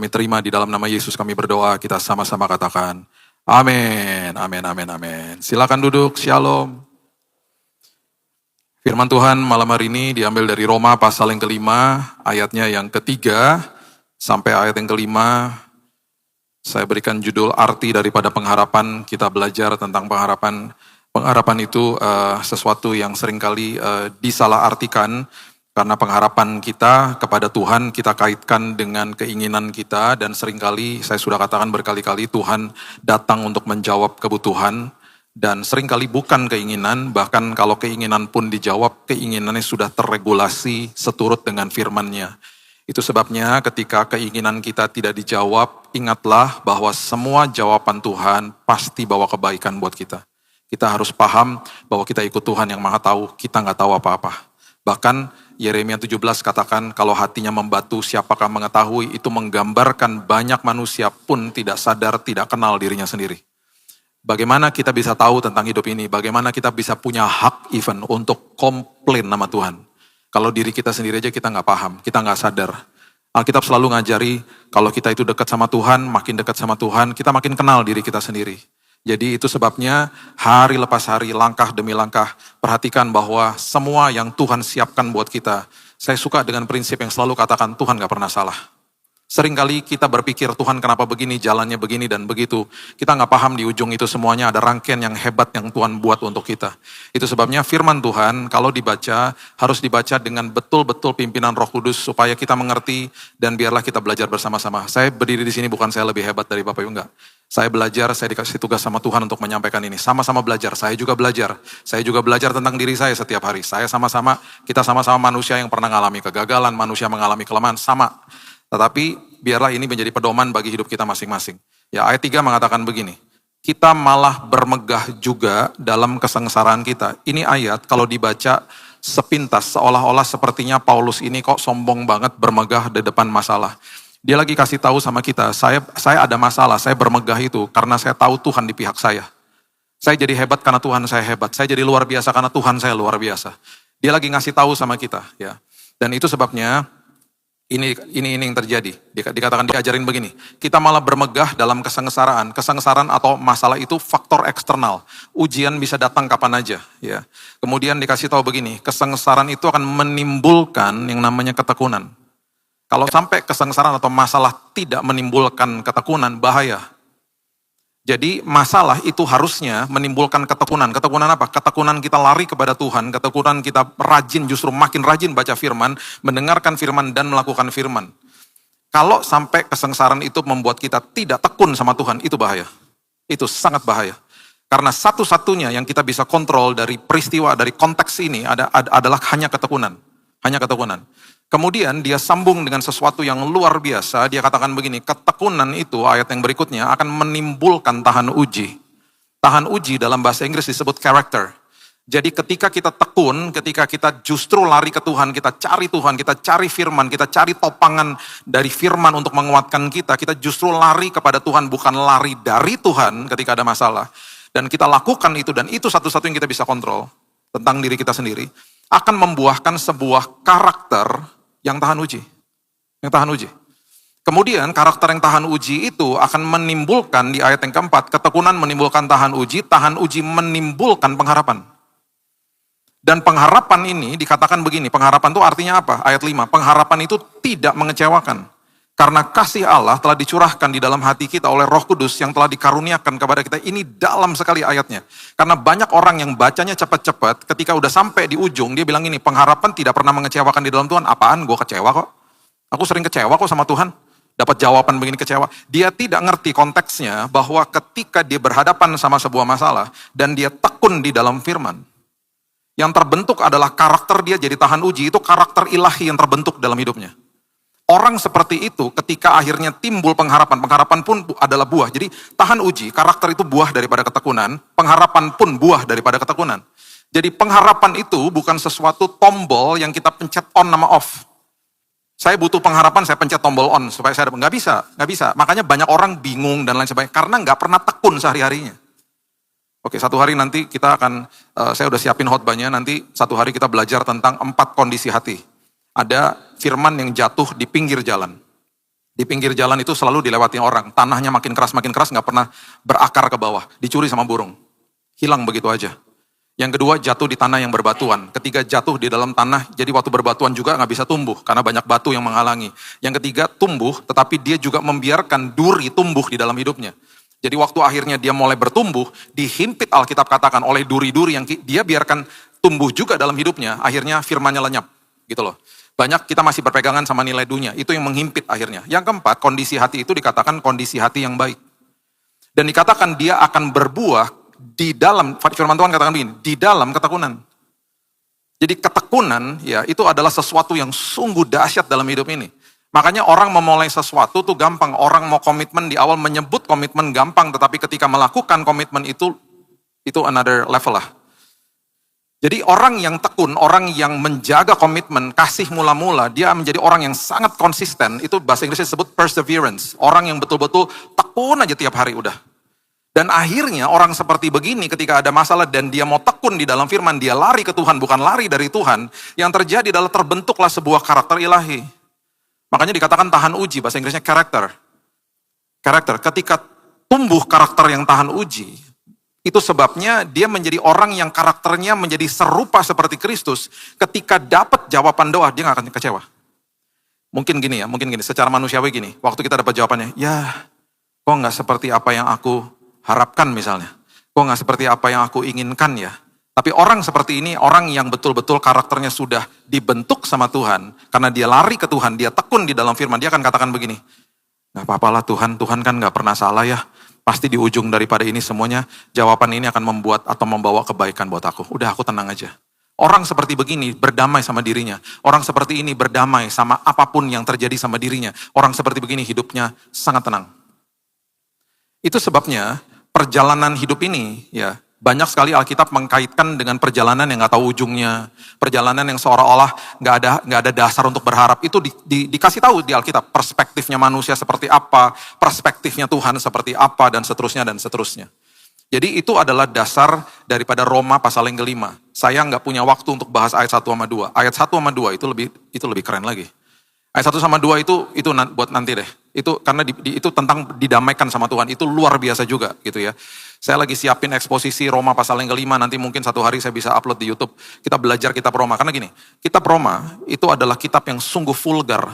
Kami terima di dalam nama Yesus kami berdoa, kita sama-sama katakan, amin, amin, amin, amin. Silakan duduk, shalom. Firman Tuhan malam hari ini diambil dari Roma pasal yang kelima, ayatnya yang ketiga, sampai ayat yang kelima. Saya berikan judul arti daripada pengharapan, kita belajar tentang pengharapan. Pengharapan itu sesuatu yang seringkali disalahartikan, karena pengharapan kita kepada Tuhan kita kaitkan dengan keinginan kita, dan seringkali saya sudah katakan berkali-kali Tuhan datang untuk menjawab kebutuhan, dan seringkali bukan keinginan, bahkan kalau keinginan pun dijawab, keinginannya sudah terregulasi seturut dengan firman-Nya. Itu sebabnya ketika keinginan kita tidak dijawab, ingatlah bahwa semua jawaban Tuhan pasti bawa kebaikan buat kita. Kita harus paham bahwa kita ikut Tuhan yang Maha Tahu, kita nggak tahu apa-apa. Bahkan Yeremia 17 katakan, kalau hatinya membatu, siapakah mengetahui, itu menggambarkan banyak manusia pun tidak sadar, tidak kenal dirinya sendiri. Bagaimana kita bisa tahu tentang hidup ini, bagaimana kita bisa punya hak even untuk komplain nama Tuhan. Kalau diri kita sendiri aja kita nggak paham, kita nggak sadar. Alkitab selalu ngajari, kalau kita itu dekat sama Tuhan, makin dekat sama Tuhan, kita makin kenal diri kita sendiri. Jadi itu sebabnya hari lepas hari, langkah demi langkah, perhatikan bahwa semua yang Tuhan siapkan buat kita. Saya suka dengan prinsip yang selalu katakan, Tuhan gak pernah salah. Seringkali kita berpikir, Tuhan kenapa begini, jalannya begini dan begitu. Kita gak paham di ujung itu semuanya ada rangkaian yang hebat yang Tuhan buat untuk kita. Itu sebabnya firman Tuhan kalau dibaca, harus dibaca dengan betul-betul pimpinan Roh Kudus supaya kita mengerti dan biarlah kita belajar bersama-sama. Saya berdiri di sini bukan saya lebih hebat dari Bapak Ibu, enggak. Saya belajar, saya dikasih tugas sama Tuhan untuk menyampaikan ini. Sama-sama belajar, saya juga belajar. Saya juga belajar tentang diri saya setiap hari. Kita sama-sama manusia yang pernah mengalami kegagalan, manusia mengalami kelemahan, sama. Tetapi biarlah ini menjadi pedoman bagi hidup kita masing-masing. Ya, ayat 3 mengatakan begini, kita malah bermegah juga dalam kesengsaraan kita. Ini ayat kalau dibaca sepintas, seolah-olah sepertinya Paulus ini kok sombong banget bermegah di depan masalah. Dia lagi kasih tahu sama kita, saya ada masalah, saya bermegah itu karena saya tahu Tuhan di pihak saya. Saya jadi hebat karena Tuhan saya hebat, saya jadi luar biasa karena Tuhan saya luar biasa. Dia lagi ngasih tahu sama kita, ya. Dan itu sebabnya ini yang terjadi. Dikatakan, diajarin begini, kita malah bermegah dalam kesengsaraan. Kesengsaraan atau masalah itu faktor eksternal. Ujian bisa datang kapan aja, ya. Kemudian dikasih tahu begini, kesengsaraan itu akan menimbulkan yang namanya ketekunan. Kalau sampai kesengsaraan atau masalah tidak menimbulkan ketekunan, bahaya. Jadi masalah itu harusnya menimbulkan ketekunan. Ketekunan apa? Ketekunan kita lari kepada Tuhan, ketekunan kita rajin, justru makin rajin baca firman, mendengarkan firman dan melakukan firman. Kalau sampai kesengsaraan itu membuat kita tidak tekun sama Tuhan, itu bahaya. Itu sangat bahaya. Karena satu-satunya yang kita bisa kontrol dari peristiwa, dari konteks ini adalah hanya ketekunan. Hanya ketekunan. Kemudian dia sambung dengan sesuatu yang luar biasa, dia katakan begini, ketekunan itu ayat yang berikutnya akan menimbulkan tahan uji. Tahan uji dalam bahasa Inggris disebut character. Jadi ketika kita tekun, ketika kita justru lari ke Tuhan, kita cari firman, kita cari topangan dari firman untuk menguatkan kita justru lari kepada Tuhan, bukan lari dari Tuhan ketika ada masalah. Dan kita lakukan itu, dan itu satu-satu yang kita bisa kontrol tentang diri kita sendiri, akan membuahkan sebuah karakter yang tahan uji. Yang tahan uji. Kemudian karakter yang tahan uji itu akan menimbulkan di ayat yang keempat, ketekunan menimbulkan tahan uji menimbulkan pengharapan. Dan pengharapan ini dikatakan begini, pengharapan itu artinya apa? Ayat 5, pengharapan itu tidak mengecewakan. Karena kasih Allah telah dicurahkan di dalam hati kita oleh Roh Kudus yang telah dikaruniakan kepada kita. Ini dalam sekali ayatnya. Karena banyak orang yang bacanya cepat-cepat, ketika udah sampai di ujung, dia bilang ini, pengharapan tidak pernah mengecewakan di dalam Tuhan. Apaan? Gue kecewa kok. Aku sering kecewa kok sama Tuhan. Dapat jawaban begini kecewa. Dia tidak ngerti konteksnya bahwa ketika dia berhadapan sama sebuah masalah, dan dia tekun di dalam firman, yang terbentuk adalah karakter dia jadi tahan uji, itu karakter ilahi yang terbentuk dalam hidupnya. Orang seperti itu ketika akhirnya timbul pengharapan pun adalah buah. Jadi tahan uji, karakter itu buah daripada ketekunan, pengharapan pun buah daripada ketekunan. Jadi pengharapan itu bukan sesuatu tombol yang kita pencet on sama off. Saya butuh pengharapan, saya pencet tombol on supaya saya dapat. Nggak bisa. Makanya banyak orang bingung dan lain sebagainya karena nggak pernah tekun sehari-harinya. Oke, satu hari nanti kita akan, saya udah siapin khotbahnya, nanti satu hari kita belajar tentang 4 kondisi hati. Ada firman yang jatuh di pinggir jalan. Di pinggir jalan itu selalu dilewati orang. Tanahnya makin keras, nggak pernah berakar ke bawah. Dicuri sama burung. Hilang begitu aja. Yang kedua, jatuh di tanah yang berbatuan. Ketiga, jatuh di dalam tanah, jadi waktu berbatuan juga nggak bisa tumbuh, karena banyak batu yang menghalangi. Yang ketiga, tumbuh, tetapi dia juga membiarkan duri tumbuh di dalam hidupnya. Jadi waktu akhirnya dia mulai bertumbuh, dihimpit Alkitab katakan oleh duri-duri yang dia biarkan tumbuh juga dalam hidupnya, akhirnya firmannya lenyap. Gitu loh. Banyak kita masih berpegangan sama nilai dunia, itu yang menghimpit akhirnya. Yang keempat, kondisi hati itu dikatakan kondisi hati yang baik. Dan dikatakan dia akan berbuah di dalam, firman Tuhan katakan begini, di dalam ketekunan. Jadi ketekunan ya itu adalah sesuatu yang sungguh dahsyat dalam hidup ini. Makanya orang memulai sesuatu tuh gampang, orang mau komitmen di awal menyebut komitmen gampang, tetapi ketika melakukan komitmen itu another level lah. Jadi orang yang tekun, orang yang menjaga komitmen, kasih mula-mula, dia menjadi orang yang sangat konsisten. Itu bahasa Inggrisnya disebut perseverance. Orang yang betul-betul tekun aja tiap hari udah. Dan akhirnya orang seperti begini ketika ada masalah dan dia mau tekun di dalam firman, dia lari ke Tuhan, bukan lari dari Tuhan. Yang terjadi adalah terbentuklah sebuah karakter ilahi. Makanya dikatakan tahan uji, bahasa Inggrisnya karakter. Karakter, ketika tumbuh karakter yang tahan uji, itu sebabnya dia menjadi orang yang karakternya menjadi serupa seperti Kristus. Ketika dapat jawaban doa, dia gak akan kecewa. Mungkin gini, secara manusiawi gini. Waktu kita dapat jawabannya, ya kok gak seperti apa yang aku harapkan misalnya. Kok gak seperti apa yang aku inginkan ya. Tapi orang seperti ini, orang yang betul-betul karakternya sudah dibentuk sama Tuhan. Karena dia lari ke Tuhan, dia tekun di dalam firman. Dia akan katakan begini, gak apa-apalah Tuhan kan gak pernah salah ya. Pasti di ujung daripada ini semuanya, jawaban ini akan membuat atau membawa kebaikan buat aku. Udah aku tenang aja. Orang seperti begini berdamai sama dirinya. Orang seperti ini berdamai sama apapun yang terjadi sama dirinya. Orang seperti begini hidupnya sangat tenang. Itu sebabnya perjalanan hidup ini ya banyak sekali Alkitab mengkaitkan dengan perjalanan yang nggak tahu ujungnya, perjalanan yang seolah-olah nggak ada dasar untuk berharap. Itu dikasih tahu di Alkitab perspektifnya manusia seperti apa, perspektifnya Tuhan seperti apa dan seterusnya. Jadi itu adalah dasar daripada Roma pasal yang kelima. Saya nggak punya waktu untuk bahas ayat 1 sama 2. Ayat 1 sama 2 itu lebih keren lagi. Ayat 1 sama 2 itu buat nanti deh. Itu karena itu tentang didamaikan sama Tuhan. Itu luar biasa juga gitu ya. Saya lagi siapin eksposisi Roma pasal yang kelima, nanti mungkin satu hari saya bisa upload di YouTube. Kita belajar kitab Roma, karena gini, kitab Roma itu adalah kitab yang sungguh vulgar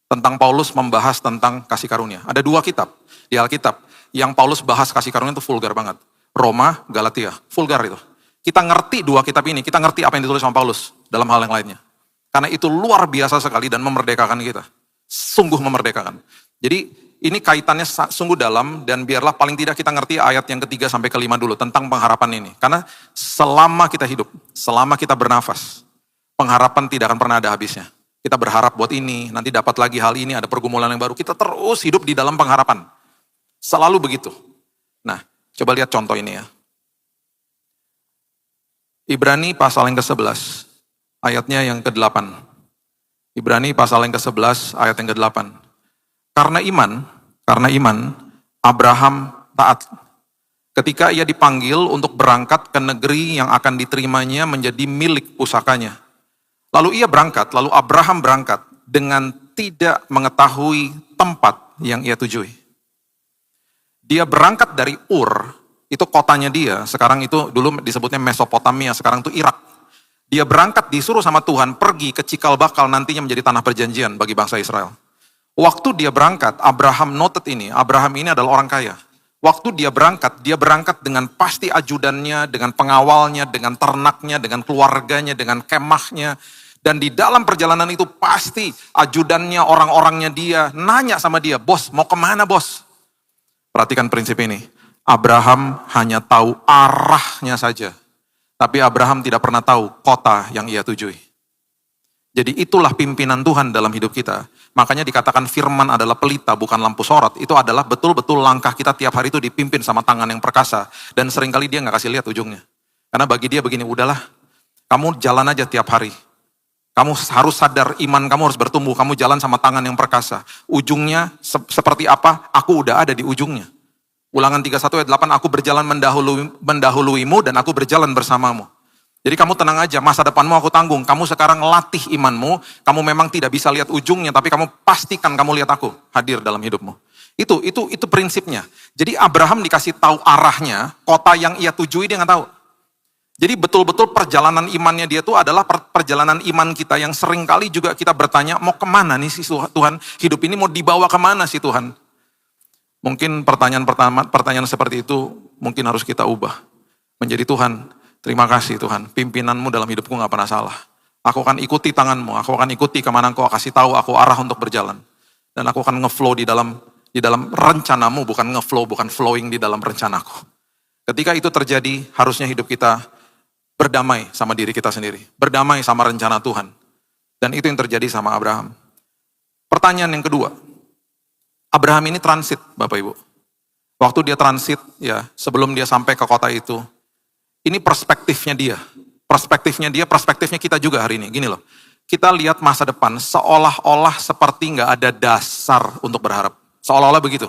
tentang Paulus membahas tentang kasih karunia. Ada 2 kitab di Alkitab yang Paulus bahas kasih karunia itu vulgar banget. Roma, Galatia, vulgar itu. Kita ngerti 2 kitab ini, kita ngerti apa yang ditulis sama Paulus dalam hal yang lainnya. Karena itu luar biasa sekali dan memerdekakan kita. Sungguh memerdekakan. Jadi ini kaitannya sungguh dalam dan biarlah paling tidak kita ngerti ayat yang ketiga sampai kelima dulu tentang pengharapan ini. Karena selama kita hidup, selama kita bernafas, pengharapan tidak akan pernah ada habisnya. Kita berharap buat ini, nanti dapat lagi hal ini, ada pergumulan yang baru. Kita terus hidup di dalam pengharapan. Selalu begitu. Nah, coba lihat contoh ini ya. Ibrani pasal yang ke-11, ayatnya yang ke-8. Ibrani pasal yang ke-11, ayat yang ke-8. Karena iman, Abraham taat. Ketika ia dipanggil untuk berangkat ke negeri yang akan diterimanya menjadi milik pusakanya. Lalu Abraham berangkat dengan tidak mengetahui tempat yang ia tujui. Dia berangkat dari Ur, itu kotanya dia, sekarang itu dulu disebutnya Mesopotamia, sekarang itu Irak. Dia berangkat disuruh sama Tuhan pergi ke cikal bakal nantinya menjadi tanah perjanjian bagi bangsa Israel. Waktu dia berangkat, Abraham noted ini, Abraham ini adalah orang kaya. Waktu dia berangkat dengan pasti ajudannya, dengan pengawalnya, dengan ternaknya, dengan keluarganya, dengan kemahnya. Dan di dalam perjalanan itu pasti ajudannya, orang-orangnya dia, nanya sama dia, bos mau kemana bos? Perhatikan prinsip ini, Abraham hanya tahu arahnya saja. Tapi Abraham tidak pernah tahu kota yang ia tujui. Jadi itulah pimpinan Tuhan dalam hidup kita. Makanya dikatakan firman adalah pelita bukan lampu sorot. Itu adalah betul-betul langkah kita tiap hari itu dipimpin sama tangan yang perkasa. Dan seringkali dia gak kasih lihat ujungnya. Karena bagi dia begini, udahlah kamu jalan aja tiap hari. Kamu harus sadar iman kamu harus bertumbuh. Kamu jalan sama tangan yang perkasa. Ujungnya seperti apa, aku udah ada di ujungnya. Ulangan 31 ayat 8, aku berjalan mendahuluimu dan aku berjalan bersamamu. Jadi kamu tenang aja, masa depanmu aku tanggung. Kamu sekarang latih imanmu, kamu memang tidak bisa lihat ujungnya, tapi kamu pastikan kamu lihat aku hadir dalam hidupmu. Itu prinsipnya. Jadi Abraham dikasih tahu arahnya, kota yang ia tujui dia nggak tahu. Jadi betul-betul perjalanan imannya dia itu adalah perjalanan iman kita yang sering kali juga kita bertanya, mau kemana nih sih Tuhan? Hidup ini mau dibawa kemana sih Tuhan? Mungkin pertanyaan seperti itu mungkin harus kita ubah. Menjadi Tuhan, terima kasih Tuhan, pimpinanmu dalam hidupku gak pernah salah. Aku akan ikuti tanganmu, aku akan ikuti kemana engkau kasih tahu aku arah untuk berjalan. Dan aku akan ngeflow di dalam rencanamu, bukan flowing di dalam rencanaku. Ketika itu terjadi, harusnya hidup kita berdamai sama diri kita sendiri. Berdamai sama rencana Tuhan. Dan itu yang terjadi sama Abraham. Pertanyaan yang kedua, Abraham ini transit, Bapak Ibu. Waktu dia transit, ya, sebelum dia sampai ke kota itu, ini perspektifnya dia. Perspektifnya kita juga hari ini. Gini loh, kita lihat masa depan seolah-olah seperti nggak ada dasar untuk berharap. Seolah-olah begitu.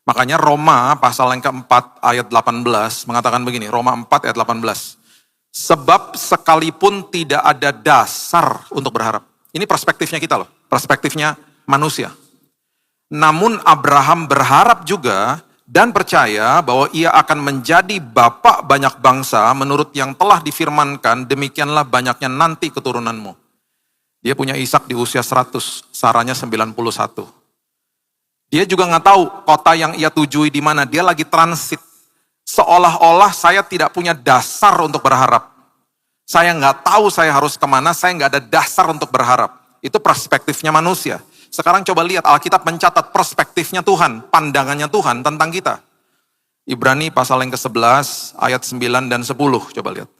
Makanya Roma pasal yang keempat ayat 18 mengatakan begini, Roma 4 ayat 18. Sebab sekalipun tidak ada dasar untuk berharap. Ini perspektifnya kita loh, perspektifnya manusia. Namun Abraham berharap juga dan percaya bahwa ia akan menjadi bapak banyak bangsa menurut yang telah difirmankan, demikianlah banyaknya nanti keturunanmu. Dia punya Ishak di usia 100, Saranya 91. Dia juga nggak tahu kota yang ia tujui di mana, dia lagi transit. Seolah-olah saya tidak punya dasar untuk berharap. Saya nggak tahu saya harus kemana, saya nggak ada dasar untuk berharap. Itu perspektifnya manusia. Sekarang coba lihat Alkitab mencatat perspektifnya Tuhan, pandangannya Tuhan tentang kita. Ibrani pasal yang ke-11 ayat 9 dan 10, coba lihat.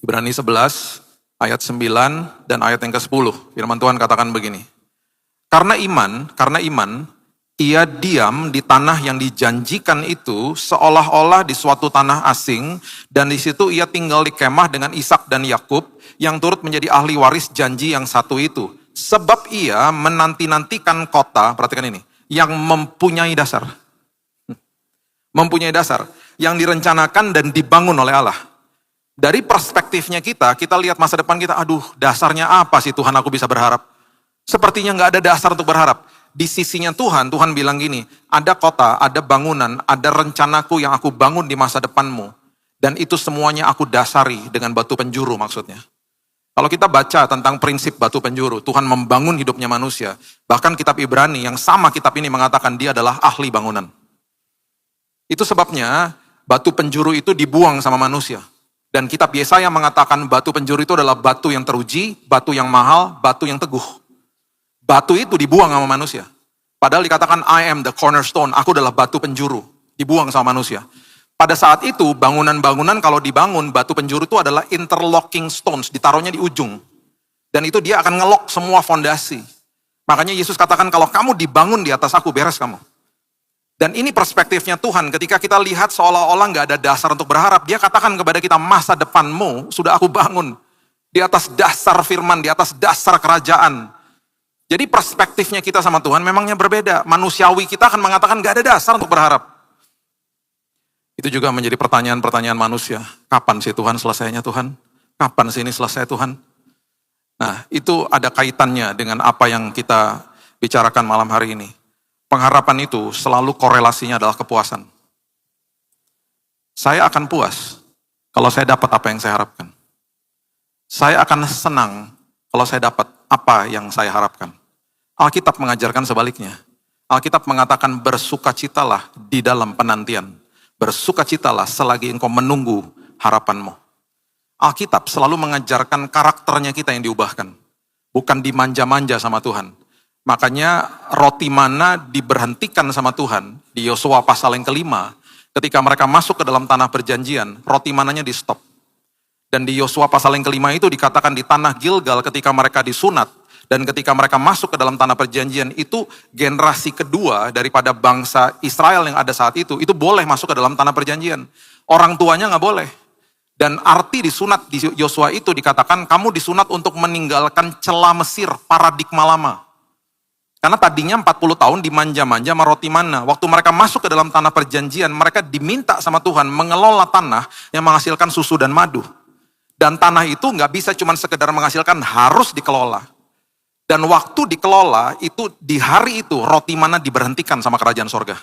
Ibrani 11 ayat 9 dan ayat yang ke-10. Firman Tuhan katakan begini. Karena iman, ia diam di tanah yang dijanjikan itu seolah-olah di suatu tanah asing, dan di situ ia tinggal di kemah dengan Ishak dan Yakub yang turut menjadi ahli waris janji yang satu itu. Sebab ia menanti-nantikan kota, perhatikan ini, yang mempunyai dasar. Mempunyai dasar, yang direncanakan dan dibangun oleh Allah. Dari perspektifnya kita lihat masa depan kita, aduh dasarnya apa sih Tuhan aku bisa berharap? Sepertinya nggak ada dasar untuk berharap. Di sisinya Tuhan bilang gini, ada kota, ada bangunan, ada rencanaku yang aku bangun di masa depanmu. Dan itu semuanya aku dasari dengan batu penjuru maksudnya. Kalau kita baca tentang prinsip batu penjuru, Tuhan membangun hidupnya manusia. Bahkan kitab Ibrani yang sama kitab ini mengatakan dia adalah ahli bangunan. Itu sebabnya batu penjuru itu dibuang sama manusia. Dan kitab Yesaya mengatakan batu penjuru itu adalah batu yang teruji, batu yang mahal, batu yang teguh. Batu itu dibuang sama manusia. Padahal dikatakan I am the cornerstone, aku adalah batu penjuru. Dibuang sama manusia. Pada saat itu, bangunan-bangunan kalau dibangun, batu penjuru itu adalah interlocking stones, ditaruhnya di ujung. Dan itu dia akan ngelok semua fondasi. Makanya Yesus katakan, kalau kamu dibangun di atas aku, beres kamu. Dan ini perspektifnya Tuhan, ketika kita lihat seolah-olah nggak ada dasar untuk berharap, dia katakan kepada kita, masa depanmu sudah aku bangun. Di atas dasar firman, di atas dasar kerajaan. Jadi perspektifnya kita sama Tuhan memangnya berbeda. Manusiawi kita akan mengatakan nggak ada dasar untuk berharap. Itu juga menjadi pertanyaan-pertanyaan manusia. Kapan sih Tuhan selesainya Tuhan? Kapan sih ini selesai Tuhan? Nah, itu ada kaitannya dengan apa yang kita bicarakan malam hari ini. Pengharapan itu selalu korelasinya adalah kepuasan. Saya akan puas kalau saya dapat apa yang saya harapkan. Saya akan senang kalau saya dapat apa yang saya harapkan. Alkitab mengajarkan sebaliknya. Alkitab mengatakan bersukacitalah di dalam penantian. Bersukacitalah selagi engkau menunggu harapanmu. Alkitab selalu mengajarkan karakternya kita yang diubahkan. Bukan dimanja-manja sama Tuhan. Makanya roti mana diberhentikan sama Tuhan. Di Yosua pasal yang ke-5. Ketika mereka masuk ke dalam tanah perjanjian, roti mananya di stop. Dan di Yosua pasal yang ke-5 itu dikatakan di tanah Gilgal ketika mereka disunat. Dan ketika mereka masuk ke dalam tanah perjanjian, itu generasi kedua daripada bangsa Israel yang ada saat itu boleh masuk ke dalam tanah perjanjian. Orang tuanya nggak boleh. Dan arti disunat di Yosua itu dikatakan, kamu disunat untuk meninggalkan celah Mesir, paradigma lama. Karena tadinya 40 tahun dimanja-manja sama roti mana. Waktu mereka masuk ke dalam tanah perjanjian, mereka diminta sama Tuhan mengelola tanah yang menghasilkan susu dan madu. Dan tanah itu nggak bisa cuma sekedar menghasilkan, harus dikelola. Dan waktu dikelola, itu di hari itu roti mana diberhentikan sama kerajaan sorga.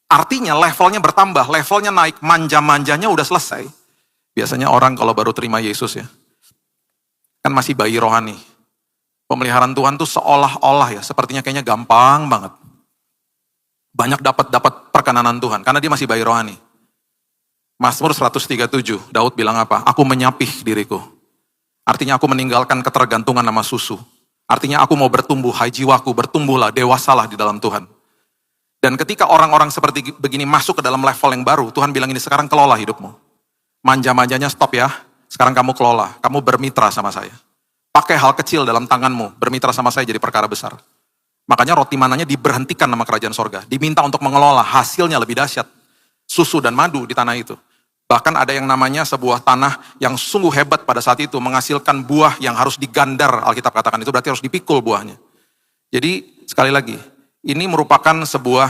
Artinya levelnya bertambah, levelnya naik, manja-manjanya udah selesai. Biasanya orang kalau baru terima Yesus ya, kan masih bayi rohani. Pemeliharaan Tuhan tuh seolah-olah ya, sepertinya kayaknya gampang banget. Banyak dapat perkenanan Tuhan, karena dia masih bayi rohani. Mazmur 137, Daud bilang apa? Aku menyapih diriku. Artinya aku meninggalkan ketergantungan sama susu. Artinya aku mau bertumbuh, hai jiwaku, bertumbuhlah, dewasalah di dalam Tuhan. Dan ketika orang-orang seperti begini masuk ke dalam level yang baru, Tuhan bilang ini, sekarang kelola hidupmu. Manja-manjanya stop ya, sekarang kamu kelola, kamu bermitra sama saya. Pakai hal kecil dalam tanganmu, bermitra sama saya jadi perkara besar. Makanya roti mananya diberhentikan sama kerajaan sorga. Diminta untuk mengelola, hasilnya lebih dahsyat. Susu dan madu di tanah itu. Bahkan ada yang namanya sebuah tanah yang sungguh hebat pada saat itu. Menghasilkan buah yang harus digandar, Alkitab katakan itu berarti harus dipikul buahnya. Jadi sekali lagi, ini merupakan sebuah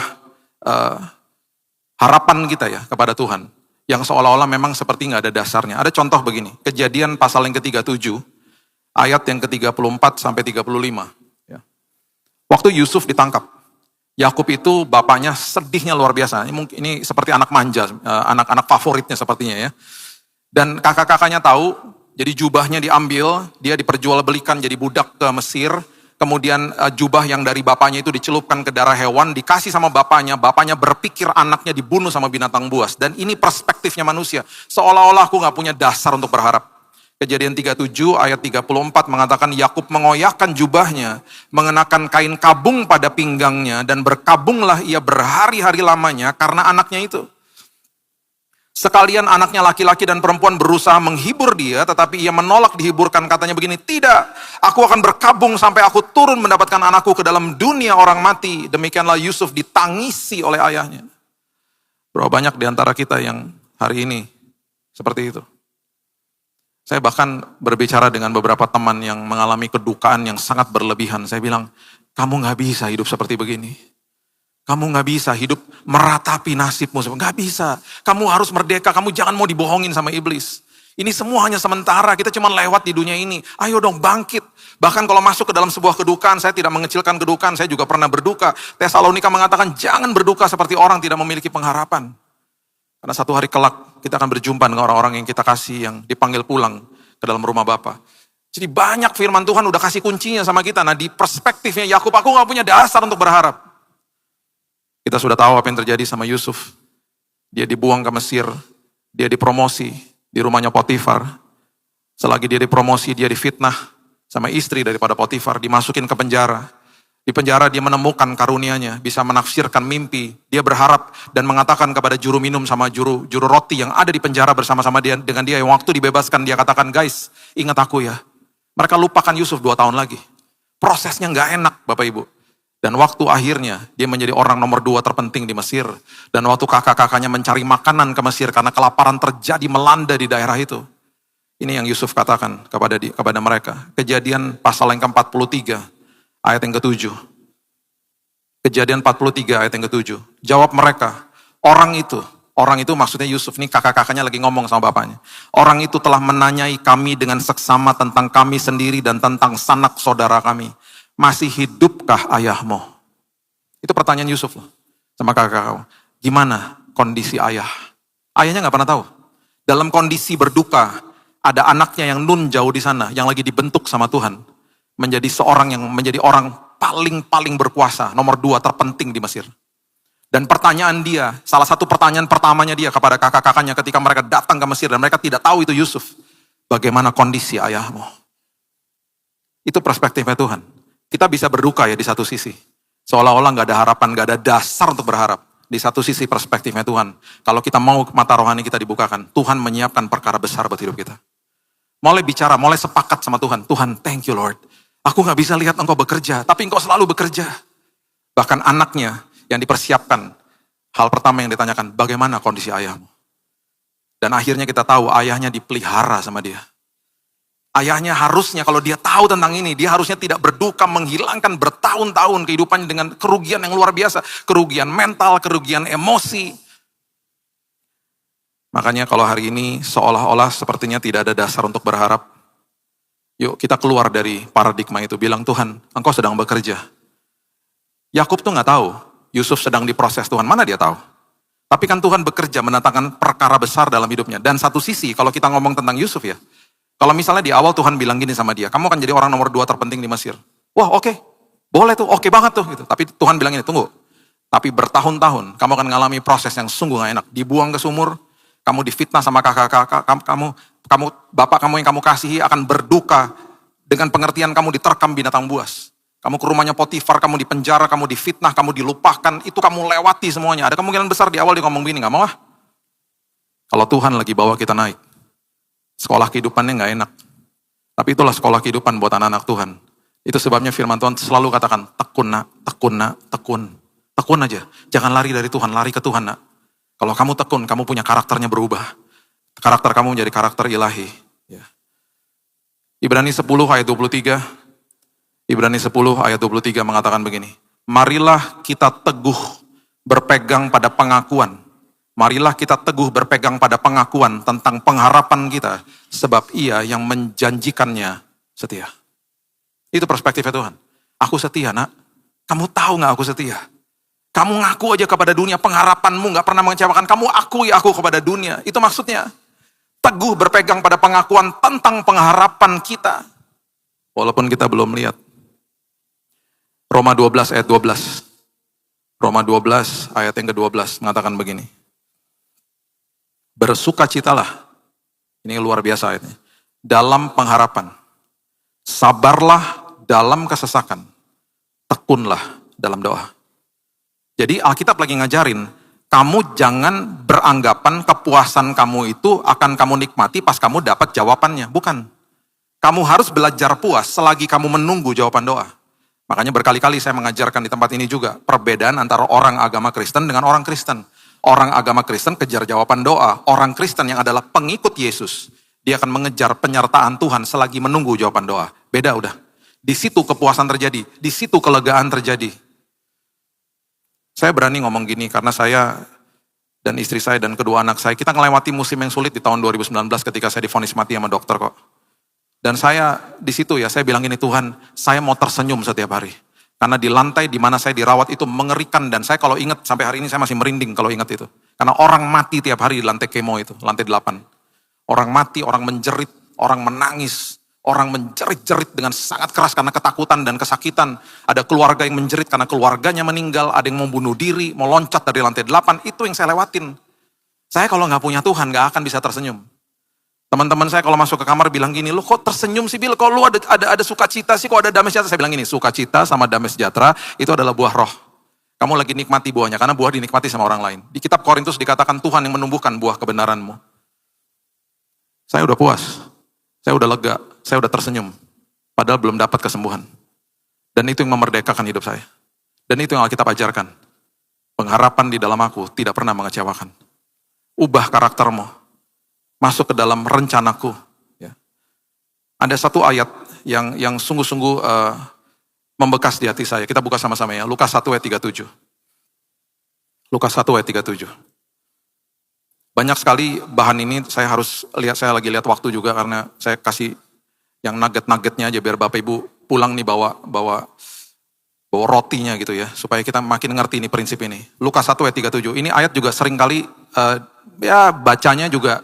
harapan kita ya kepada Tuhan. Yang seolah-olah memang seperti nggak ada dasarnya. Ada contoh begini, Kejadian pasal yang ke-37, ayat yang ke-34 sampai 35. Ya. Waktu Yusuf ditangkap, Yakub itu bapaknya sedihnya luar biasa. Ini seperti anak manja, anak-anak favoritnya sepertinya ya. Dan kakak-kakaknya tahu, jadi jubahnya diambil, dia diperjualbelikan jadi budak ke Mesir. Kemudian jubah yang dari bapaknya itu dicelupkan ke darah hewan, dikasih sama bapaknya berpikir anaknya dibunuh sama binatang buas. Dan ini perspektifnya manusia, seolah-olah aku gak punya dasar untuk berharap. Kejadian 37 ayat 34 mengatakan Yakub mengoyakkan jubahnya, mengenakan kain kabung pada pinggangnya, dan berkabunglah ia berhari-hari lamanya karena anaknya itu. Sekalian anaknya laki-laki dan perempuan berusaha menghibur dia, tetapi ia menolak dihiburkan. Katanya begini, tidak, aku akan berkabung sampai aku turun mendapatkan anakku ke dalam dunia orang mati. Demikianlah Yusuf ditangisi oleh ayahnya. Berapa banyak di antara kita yang hari ini seperti itu. Saya bahkan berbicara dengan beberapa teman yang mengalami kedukaan yang sangat berlebihan. Saya bilang, kamu gak bisa hidup seperti begini. Kamu gak bisa hidup meratapi nasibmu. Gak bisa. Kamu harus merdeka, kamu jangan mau dibohongin sama iblis. Ini semua hanya sementara, kita cuma lewat di dunia ini. Ayo dong bangkit. Bahkan kalau masuk ke dalam sebuah kedukaan, saya tidak mengecilkan kedukaan, saya juga pernah berduka. Tesalonika mengatakan, jangan berduka seperti orang tidak memiliki pengharapan. Karena satu hari kelak kita akan berjumpa dengan orang-orang yang kita kasih, yang dipanggil pulang ke dalam rumah Bapa. Jadi banyak firman Tuhan udah kasih kuncinya sama kita. Nah di perspektifnya Yakub, aku gak punya dasar untuk berharap. Kita sudah tahu apa yang terjadi sama Yusuf. Dia dibuang ke Mesir, dia dipromosi di rumahnya Potifar. Selagi dia dipromosi, dia difitnah sama istri daripada Potifar, dimasukin ke penjara. Di penjara dia menemukan karunia-Nya, bisa menafsirkan mimpi. Dia berharap dan mengatakan kepada juru minum sama juru roti yang ada di penjara bersama-sama dia, dengan dia yang waktu dibebaskan, dia katakan, guys, ingat aku ya. Mereka lupakan Yusuf 2 tahun lagi. Prosesnya gak enak Bapak Ibu. Dan waktu akhirnya dia menjadi orang nomor 2 terpenting di Mesir. Dan waktu kakak-kakaknya mencari makanan ke Mesir karena kelaparan terjadi melanda di daerah itu. Ini yang Yusuf katakan kepada mereka. Kejadian pasal yang ke-43. Ayat yang ke-7. Kejadian 43 ayat yang ke-7. Jawab mereka, orang itu maksudnya Yusuf, nih kakak-kakaknya lagi ngomong sama bapaknya. Orang itu telah menanyai kami dengan seksama tentang kami sendiri dan tentang sanak saudara kami. Masih hidupkah ayahmu? Itu pertanyaan Yusuf loh, sama kakak-kakak. Gimana kondisi ayah? Ayahnya gak pernah tahu. Dalam kondisi berduka, ada anaknya yang nun jauh di sana, yang lagi dibentuk sama Tuhan. Menjadi orang paling berkuasa, nomor 2 terpenting di Mesir. Dan pertanyaan dia, salah satu pertanyaan pertamanya dia kepada kakak-kakaknya ketika mereka datang ke Mesir dan mereka tidak tahu itu Yusuf. Bagaimana kondisi ayahmu? Itu perspektifnya Tuhan. Kita bisa berduka ya di satu sisi. Seolah-olah gak ada harapan, gak ada dasar untuk berharap. Di satu sisi perspektifnya Tuhan. Kalau kita mau mata rohani kita dibukakan, Tuhan menyiapkan perkara besar buat hidup kita. Mulai bicara, mulai sepakat sama Tuhan. Tuhan, thank you Lord. Aku gak bisa lihat engkau bekerja, tapi engkau selalu bekerja. Bahkan anaknya yang dipersiapkan, hal pertama yang ditanyakan, bagaimana kondisi ayahmu? Dan akhirnya kita tahu ayahnya dipelihara sama dia. Ayahnya harusnya kalau dia tahu tentang ini, dia harusnya tidak berduka menghilangkan bertahun-tahun kehidupannya dengan kerugian yang luar biasa. Kerugian mental, kerugian emosi. Makanya kalau hari ini seolah-olah sepertinya tidak ada dasar untuk berharap. Yuk kita keluar dari paradigma itu, bilang Tuhan, Engkau sedang bekerja. Yakub tuh nggak tahu, Yusuf sedang diproses Tuhan, mana dia tahu? Tapi kan Tuhan bekerja mendatangkan perkara besar dalam hidupnya. Dan satu sisi, kalau kita ngomong tentang Yusuf ya, kalau misalnya di awal Tuhan bilang gini sama dia, kamu akan jadi orang nomor 2 terpenting di Mesir. Wah oke, boleh tuh, oke banget tuh. Gitu. Tapi Tuhan bilang ini, tunggu. Tapi bertahun-tahun kamu akan mengalami proses yang sungguh gak enak. Dibuang ke sumur, kamu difitnah sama kakak-kakak, bapak kamu yang kamu kasihi akan berduka. Dengan pengertian kamu diterkam binatang buas. Kamu ke rumahnya Potifar, kamu dipenjara, kamu difitnah, kamu dilupakan. Itu kamu lewati semuanya. Ada kemungkinan besar di awal dia ngomong gini, gak mau ah. Kalau Tuhan lagi bawa kita naik. Sekolah kehidupannya gak enak. Tapi itulah sekolah kehidupan buat anak-anak Tuhan. Itu sebabnya firman Tuhan selalu katakan, tekun nak, tekun nak, tekun. Tekun aja. Jangan lari dari Tuhan, lari ke Tuhan nak. Kalau kamu tekun, kamu punya karakternya berubah. Karakter kamu menjadi karakter ilahi. Ya. Ibrani 10 ayat 23. Ibrani 10 ayat 23 mengatakan begini. Marilah kita teguh berpegang pada pengakuan. Marilah kita teguh berpegang pada pengakuan tentang pengharapan kita. Sebab ia yang menjanjikannya setia. Itu perspektifnya Tuhan. Aku setia nak. Kamu tahu gak aku setia? Kamu ngaku aja kepada dunia pengharapanmu gak pernah mengecewakan. Kamu akui aku kepada dunia. Itu maksudnya. Teguh berpegang pada pengakuan tentang pengharapan kita. Walaupun kita belum lihat. Roma 12 ayat 12. Roma 12 ayat yang ke-12 mengatakan begini. Bersukacitalah, ini luar biasa ayatnya, dalam pengharapan. Sabarlah dalam kesesakan. Tekunlah dalam doa. Jadi Alkitab lagi ngajarin, kamu jangan beranggapan kepuasan kamu itu akan kamu nikmati pas kamu dapat jawabannya. Bukan. Kamu harus belajar puas selagi kamu menunggu jawaban doa. Makanya berkali-kali saya mengajarkan di tempat ini juga, perbedaan antara orang agama Kristen dengan orang Kristen. Orang agama Kristen kejar jawaban doa. Orang Kristen yang adalah pengikut Yesus, dia akan mengejar penyertaan Tuhan selagi menunggu jawaban doa. Beda udah. Di situ kepuasan terjadi. Di situ kelegaan terjadi. Saya berani ngomong gini karena saya dan istri saya dan kedua anak saya, kita ngelewati musim yang sulit di tahun 2019 ketika saya divonis mati sama dokter kok. Dan saya di situ ya, saya bilang ini Tuhan, saya mau tersenyum setiap hari. Karena di lantai di mana saya dirawat itu mengerikan dan saya kalau ingat sampai hari ini saya masih merinding kalau ingat itu. Karena orang mati tiap hari di lantai kemo itu, lantai 8. Orang mati, orang menjerit, orang menangis, orang menjerit-jerit dengan sangat keras karena ketakutan dan kesakitan. Ada keluarga yang menjerit karena keluarganya meninggal, ada yang mau bunuh diri, mau loncat dari lantai 8, itu yang saya lewatin. Saya kalau nggak punya Tuhan nggak akan bisa tersenyum. Teman-teman saya kalau masuk ke kamar bilang gini, lu kok tersenyum sih Bil, kok lu ada sukacita sih, kok ada damai sejahtera. Saya bilang gini, sukacita sama damai sejahtera itu adalah buah roh. Kamu lagi nikmati buahnya, karena buah dinikmati sama orang lain. Di kitab Korintus dikatakan Tuhan yang menumbuhkan buah kebenaranmu. Saya udah puas, saya udah lega, saya udah tersenyum. Padahal belum dapat kesembuhan. Dan itu yang memerdekakan hidup saya. Dan itu yang Alkitab ajarkan. Pengharapan di dalam aku tidak pernah mengecewakan. Ubah karaktermu. Masuk ke dalam rencanaku. Ya. Ada satu ayat yang sungguh-sungguh membekas di hati saya. Kita buka sama-sama ya. Lukas 1 ayat 37. Lukas 1 ayat 37. Banyak sekali bahan ini saya lagi lihat waktu juga karena saya kasih yang nugget-nuggetnya aja biar Bapak Ibu pulang nih bawa rotinya gitu ya. Supaya kita makin ngerti ini prinsip ini. Lukas 1 ayat 37. Ini ayat juga sering kali ya bacanya juga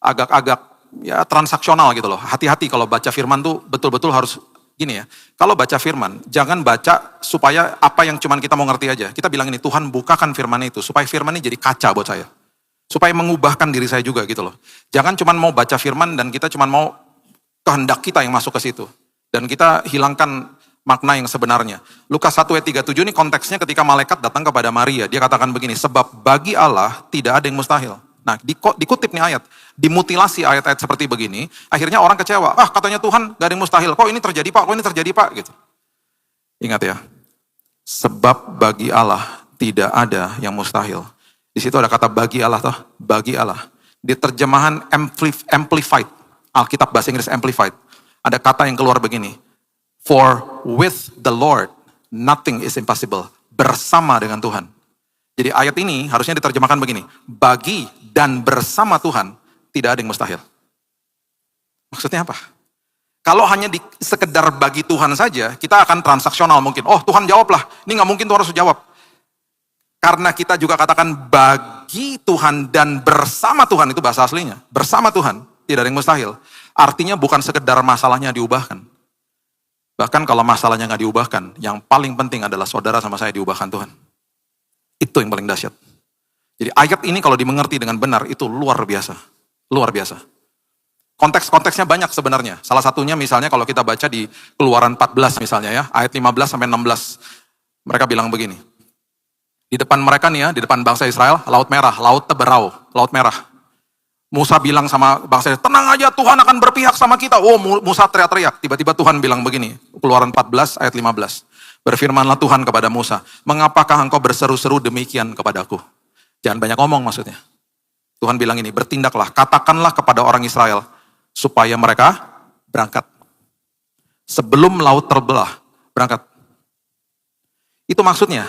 agak-agak ya transaksional gitu loh. Hati-hati kalau baca firman tuh betul-betul harus gini ya. Kalau baca firman, jangan baca supaya apa yang cuman kita mau ngerti aja. Kita bilang ini, Tuhan bukakan firman itu supaya firman ini jadi kaca buat saya. Supaya mengubahkan diri saya juga gitu loh. Jangan cuman mau baca firman dan kita cuman mau kehendak kita yang masuk ke situ. Dan kita hilangkan makna yang sebenarnya. Lukas 1 ayat 37 ini konteksnya ketika malaikat datang kepada Maria. Dia katakan begini, sebab bagi Allah tidak ada yang mustahil. Nah, dikutip nih ayat, dimutilasi ayat-ayat seperti begini, akhirnya orang kecewa. Ah, katanya Tuhan gak ada yang mustahil. Kok ini terjadi Pak? Kok ini terjadi Pak? Gitu. Ingat ya, sebab bagi Allah tidak ada yang mustahil. Di situ ada kata bagi Allah toh, bagi Allah. Di terjemahan amplified, Alkitab bahasa Inggris Amplified. Ada kata yang keluar begini. For with the Lord, nothing is impossible. Bersama dengan Tuhan. Jadi ayat ini harusnya diterjemahkan begini. Bagi dan bersama Tuhan, tidak ada yang mustahil. Maksudnya apa? Kalau hanya sekedar bagi Tuhan saja, kita akan transaksional mungkin. Oh Tuhan jawablah, ini nggak mungkin Tuhan harus jawab. Karena kita juga katakan bagi Tuhan dan bersama Tuhan, itu bahasa aslinya. Bersama Tuhan, tidak ada yang mustahil. Artinya bukan sekedar masalahnya diubahkan. Bahkan kalau masalahnya nggak diubahkan, yang paling penting adalah saudara sama saya diubahkan Tuhan. Itu yang paling dahsyat. Jadi ayat ini kalau dimengerti dengan benar, itu luar biasa. Luar biasa. Konteks-konteksnya banyak sebenarnya. Salah satunya misalnya kalau kita baca di Keluaran 14 misalnya ya, ayat 15 sampai 16. Mereka bilang begini. Di depan mereka nih ya, di depan bangsa Israel, laut merah, laut teberau, laut merah. Musa bilang sama bangsa Israel, tenang aja Tuhan akan berpihak sama kita. Oh Musa teriak-teriak, tiba-tiba Tuhan bilang begini. Keluaran 14 ayat 15. Berfirmanlah Tuhan kepada Musa, mengapakah engkau berseru-seru demikian kepadaku? Jangan banyak ngomong maksudnya. Tuhan bilang ini, bertindaklah, katakanlah kepada orang Israel, supaya mereka berangkat. Sebelum laut terbelah, berangkat. Itu maksudnya,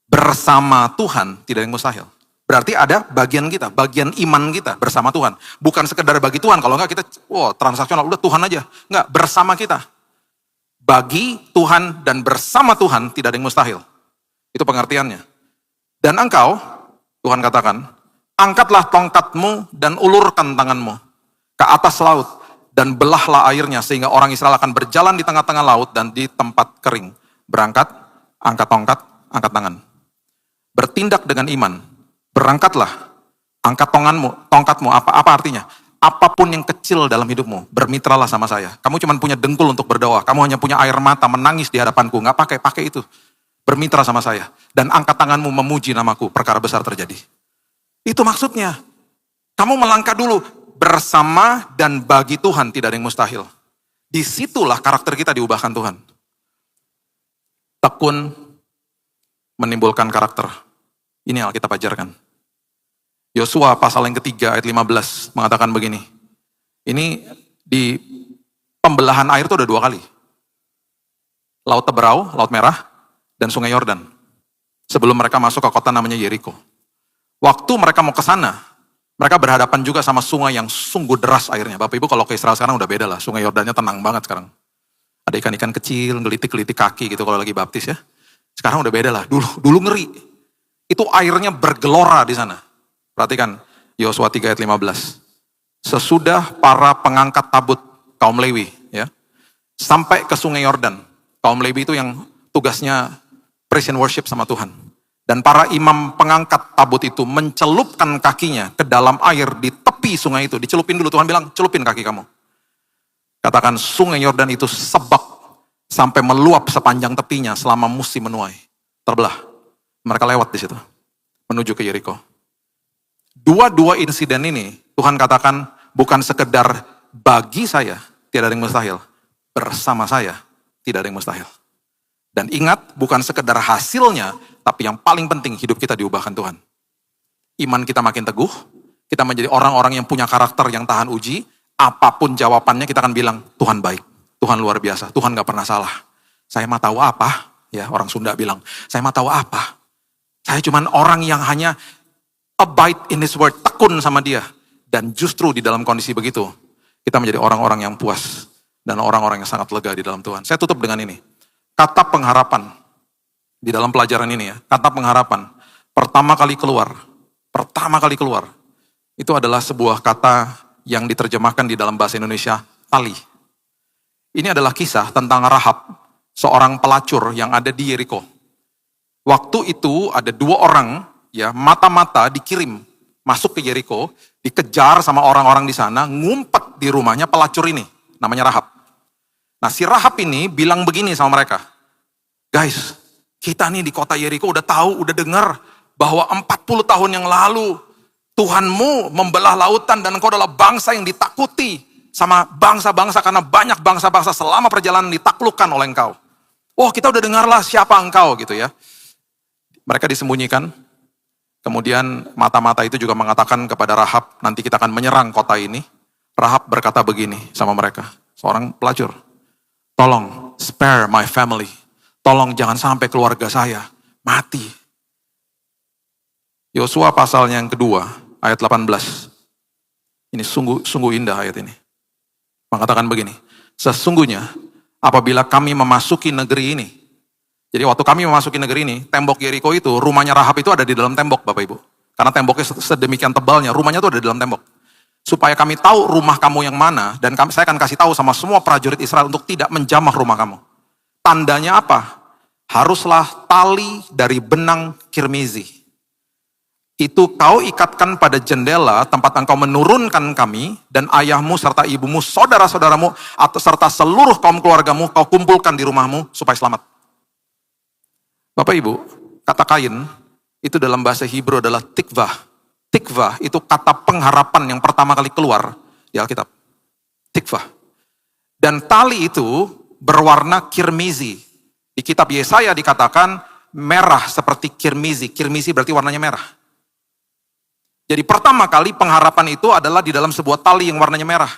bersama Tuhan tidak ada yang mustahil. Berarti ada bagian kita, bagian iman kita bersama Tuhan. Bukan sekedar bagi Tuhan, kalau enggak kita, transaksional, udah Tuhan aja. Enggak, bersama kita. Bagi Tuhan dan bersama Tuhan tidak ada yang mustahil. Itu pengertiannya. Dan engkau, Tuhan katakan, angkatlah tongkatmu dan ulurkan tanganmu ke atas laut, dan belahlah airnya, sehingga orang Israel akan berjalan di tengah-tengah laut dan di tempat kering. Berangkat, angkat tongkat, angkat tangan. Bertindak dengan iman, berangkatlah, angkat tongkatmu, apa artinya? Apapun yang kecil dalam hidupmu, bermitralah sama saya. Kamu cuma punya dengkul untuk berdoa, kamu hanya punya air mata menangis di hadapanku, nggak pakai itu. Bermitra sama saya, dan angkat tanganmu memuji namaku, perkara besar terjadi. Itu maksudnya. Kamu melangkah dulu, bersama dan bagi Tuhan tidak ada yang mustahil. Disitulah karakter kita diubahkan Tuhan. Tekun menimbulkan karakter. Ini yang Alkitab ajarkan. Yosua pasal yang ketiga ayat 15 mengatakan begini. Ini di pembelahan air itu ada 2 kali. Laut Teberau, Laut Merah, dan Sungai Yordan. Sebelum mereka masuk ke kota namanya Yeriko. Waktu mereka mau ke sana, mereka berhadapan juga sama sungai yang sungguh deras airnya. Bapak Ibu kalau ke Israel sekarang udah beda lah. Sungai Yordannya tenang banget sekarang. Ada ikan-ikan kecil, gelitik-gelitik kaki gitu kalau lagi baptis ya. Sekarang udah beda lah. Dulu ngeri. Itu airnya bergelora di sana. Perhatikan Yosua 3 ayat 15. Sesudah para pengangkat tabut kaum Lewi ya, sampai ke Sungai Yordan. Kaum Lewi itu yang tugasnya praise and worship sama Tuhan. Dan para imam pengangkat tabut itu mencelupkan kakinya ke dalam air di tepi sungai itu. Dicelupin dulu, Tuhan bilang, celupin kaki kamu. Katakan sungai Yordan itu sebak sampai meluap sepanjang tepinya selama musim menuai. Terbelah. Mereka lewat di situ. Menuju ke Yeriko. Dua insiden ini, Tuhan katakan bukan sekedar bagi saya, tidak ada yang mustahil. Bersama saya, tidak ada yang mustahil. Dan ingat, bukan sekedar hasilnya, tapi yang paling penting hidup kita diubahkan Tuhan. Iman kita makin teguh, kita menjadi orang-orang yang punya karakter yang tahan uji, apapun jawabannya kita akan bilang, Tuhan baik, Tuhan luar biasa, Tuhan gak pernah salah. Saya mah tahu apa, ya orang Sunda bilang, saya mah tahu apa. Saya cuman orang yang hanya abide in His word, tekun sama dia. Dan justru di dalam kondisi begitu, kita menjadi orang-orang yang puas, dan orang-orang yang sangat lega di dalam Tuhan. Saya tutup dengan ini. Kata pengharapan, di dalam pelajaran ini ya, kata pengharapan, pertama kali keluar, itu adalah sebuah kata yang diterjemahkan di dalam bahasa Indonesia, tali. Ini adalah kisah tentang Rahab, seorang pelacur yang ada di Yeriko. Waktu itu ada 2 orang, ya mata-mata dikirim masuk ke Yeriko, dikejar sama orang-orang di sana, ngumpet di rumahnya pelacur ini, namanya Rahab. Nah si Rahab ini bilang begini sama mereka, guys, kita nih di kota Yeriko udah tahu, udah dengar bahwa 40 tahun yang lalu Tuhanmu membelah lautan dan engkau adalah bangsa yang ditakuti sama bangsa-bangsa karena banyak bangsa-bangsa selama perjalanan ditaklukkan oleh engkau. Oh kita udah dengarlah siapa engkau gitu ya. Mereka disembunyikan, kemudian mata-mata itu juga mengatakan kepada Rahab, nanti kita akan menyerang kota ini. Rahab berkata begini sama mereka, seorang pelacur, tolong spare my family, tolong jangan sampai keluarga saya mati. Yosua pasalnya yang kedua, ayat 18. Ini sungguh indah ayat ini. Mengatakan begini, sesungguhnya apabila kami memasuki negeri ini, jadi waktu kami memasuki negeri ini, tembok Yeriko itu, rumahnya Rahab itu ada di dalam tembok Bapak Ibu. Karena temboknya sedemikian tebalnya, rumahnya itu ada di dalam tembok. Supaya kami tahu rumah kamu yang mana, dan saya akan kasih tahu sama semua prajurit Israel untuk tidak menjamah rumah kamu. Tandanya apa? Haruslah tali dari benang kirmizi. Itu kau ikatkan pada jendela tempat engkau menurunkan kami, dan ayahmu serta ibumu, saudara-saudaramu, atau serta seluruh kaum keluargamu, kau kumpulkan di rumahmu supaya selamat. Bapak Ibu, kata Kain, itu dalam bahasa Hebrew adalah tikvah. Tikvah itu kata pengharapan yang pertama kali keluar di Alkitab. Tikvah. Dan tali itu berwarna kirmizi. Di kitab Yesaya dikatakan merah seperti kirmizi. Kirmizi berarti warnanya merah. Jadi pertama kali pengharapan itu adalah di dalam sebuah tali yang warnanya merah.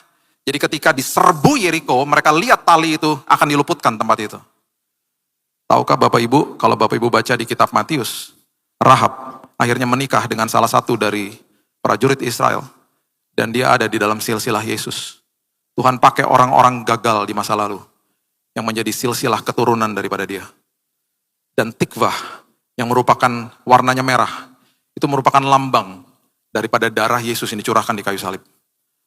Jadi ketika diserbu Yeriko, mereka lihat tali itu akan diluputkan tempat itu. Tahukah Bapak Ibu, kalau Bapak Ibu baca di kitab Matius, Rahab akhirnya menikah dengan salah satu dari prajurit Israel. Dan dia ada di dalam silsilah Yesus. Tuhan pakai orang-orang gagal di masa lalu yang menjadi silsilah keturunan daripada dia. Dan tikvah yang merupakan warnanya merah, itu merupakan lambang daripada darah Yesus yang dicurahkan di kayu salib.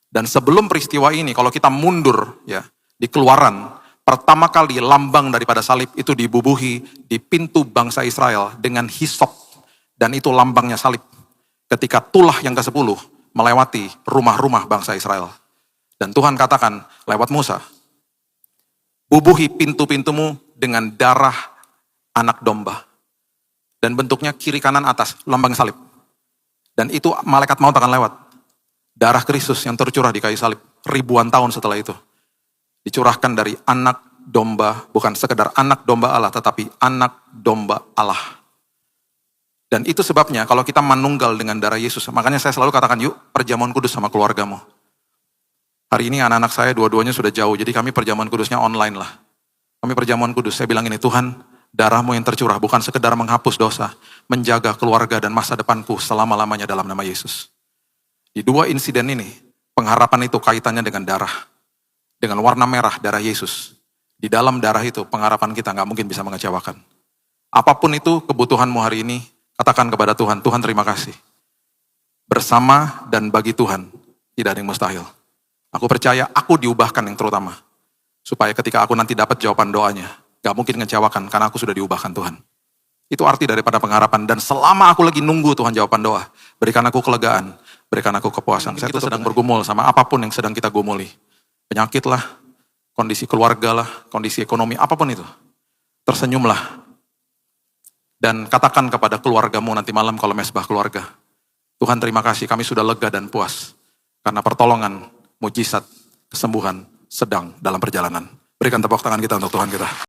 Dan sebelum peristiwa ini, kalau kita mundur ya di Keluaran, pertama kali lambang daripada salib itu dibubuhi di pintu bangsa Israel dengan hisop. Dan itu lambangnya salib. Ketika tulah yang ke-10 melewati rumah-rumah bangsa Israel. Dan Tuhan katakan lewat Musa, bubuhi pintu-pintumu dengan darah anak domba. Dan bentuknya kiri kanan atas, lambang salib. Dan itu malaikat maut akan lewat. Darah Kristus yang tercurah di kayu salib. Ribuan tahun setelah itu. Dicurahkan dari anak domba, bukan sekedar anak domba Allah, tetapi anak domba Allah. Dan itu sebabnya kalau kita manunggal dengan darah Yesus, makanya saya selalu katakan yuk perjamuan kudus sama keluargamu. Hari ini anak-anak saya dua-duanya sudah jauh, jadi kami perjamuan kudusnya online lah. Kami perjamuan kudus, saya bilang ini, Tuhan darahmu yang tercurah bukan sekedar menghapus dosa, menjaga keluarga dan masa depanku selama-lamanya dalam nama Yesus. Di dua insiden ini, pengharapan itu kaitannya dengan darah. Dengan warna merah darah Yesus. Di dalam darah itu pengharapan kita gak mungkin bisa mengecewakan. Apapun itu kebutuhanmu hari ini, katakan kepada Tuhan, Tuhan terima kasih. Bersama dan bagi Tuhan, tidak ada yang mustahil. Aku percaya aku diubahkan yang terutama. Supaya ketika aku nanti dapat jawaban doanya, gak mungkin ngecewakan karena aku sudah diubahkan Tuhan. Itu arti daripada pengharapan. Dan selama aku lagi nunggu Tuhan jawaban doa, berikan aku kelegaan, berikan aku kepuasan. Saya sedang bergumul sama apapun yang sedang kita gumuli. Penyakit lah, kondisi keluarga lah, kondisi ekonomi, apapun itu. Tersenyumlah. Dan katakan kepada keluargamu nanti malam kalau mesbah keluarga. Tuhan terima kasih, kami sudah lega dan puas. Karena pertolongan, mujizat, kesembuhan sedang dalam perjalanan. Berikan tepuk tangan kita untuk Tuhan kita.